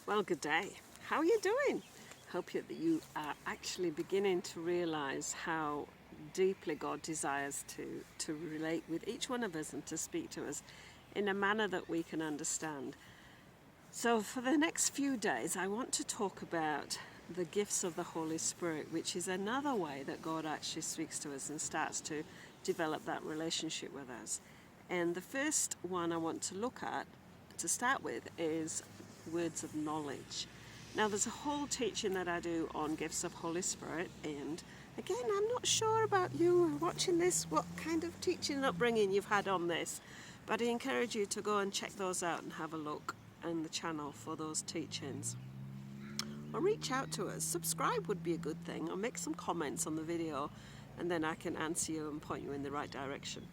Well, good day. How are you doing? Hope that you are actually beginning to realize how deeply God desires to relate with each one of us and to speak to us in a manner that we can understand. So for the next few days, I want to talk about the gifts of the Holy Spirit, which is another way that God actually speaks to us and starts to develop that relationship with us. And the first one I want to look at to start with is words of knowledge. Now, there's a whole teaching that I do on gifts of Holy Spirit, and again, I'm not sure about you watching this, what kind of teaching and upbringing you've had on this, but I encourage you to go and check those out and have a look on the channel for those teachings. Or reach out to us. Subscribe would be a good thing, or make some comments on the video, and then I can answer you and point you in the right direction.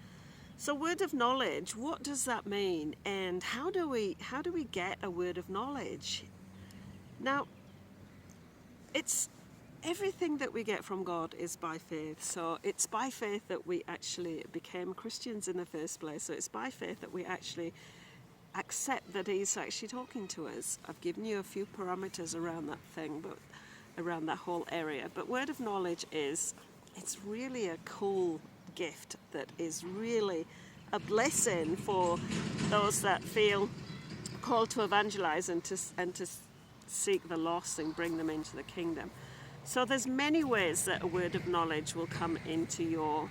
So word of knowledge, what does that mean, and how do we get a word of knowledge? Now, it's everything that we get from God is by faith. So it's by faith that we actually became Christians in the first place. So it's by faith that we actually accept that He's actually talking to us. I've given you a few parameters around that thing, but around that whole area. But word of knowledge it's really a cool gift that is really a blessing for those that feel called to evangelize and to seek the lost and bring them into the kingdom. So there's many ways that a word of knowledge will come into your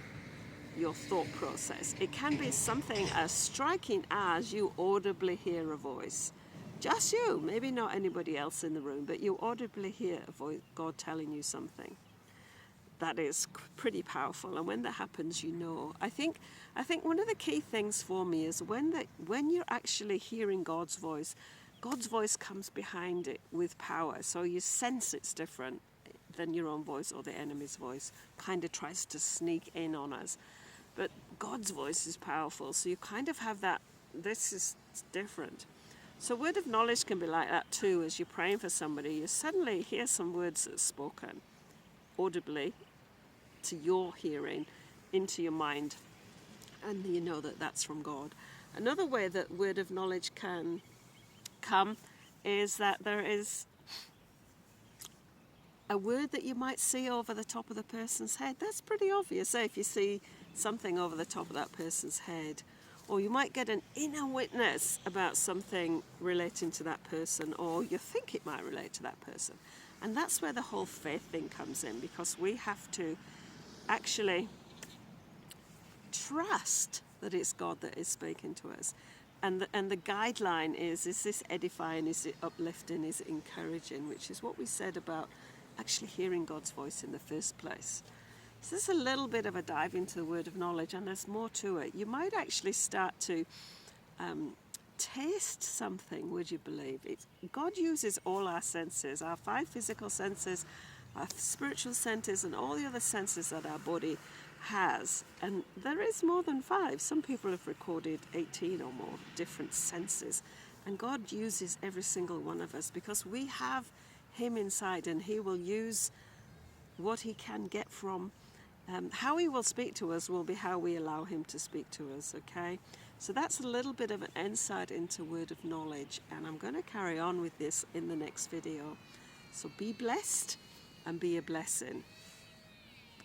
thought process. It can be something as striking as you audibly hear a voice. Just you, maybe not anybody else in the room, but you audibly hear a voice, God telling you something. That is pretty powerful, and when that happens, you know. I think one of the key things for me is when you're actually hearing God's voice comes behind it with power, so you sense it's different than your own voice or the enemy's voice. Kind of tries to sneak in on us, but God's voice is powerful, so you kind of have that. This is different. So word of knowledge can be like that too. As you're praying for somebody, you suddenly hear some words that's spoken audibly to your hearing into your mind, and you know that that's from God. Another way that word of knowledge can come is that there is a word that you might see over the top of the person's head. That's pretty obvious. Say if you see something over the top of that person's head, or you might get an inner witness about something relating to that person, or you think it might relate to that person. And that's where the whole faith thing comes in, because we have to actually trust that it's God that is speaking to us. And the guideline is this edifying, is it uplifting, is it encouraging, which is what we said about actually hearing God's voice in the first place. So this is a little bit of a dive into the word of knowledge, and there's more to it. You might actually start to taste something, would you believe? God uses all our senses, our 5 physical senses, our spiritual senses, and all the other senses that our body has. And there is more than 5. Some people have recorded 18 or more different senses. And God uses every single one of us because we have Him inside, and He will use what He can get from. How He will speak to us will be how we allow Him to speak to us, okay? So that's a little bit of an insight into word of knowledge, and I'm going to carry on with this in the next video. So be blessed and be a blessing.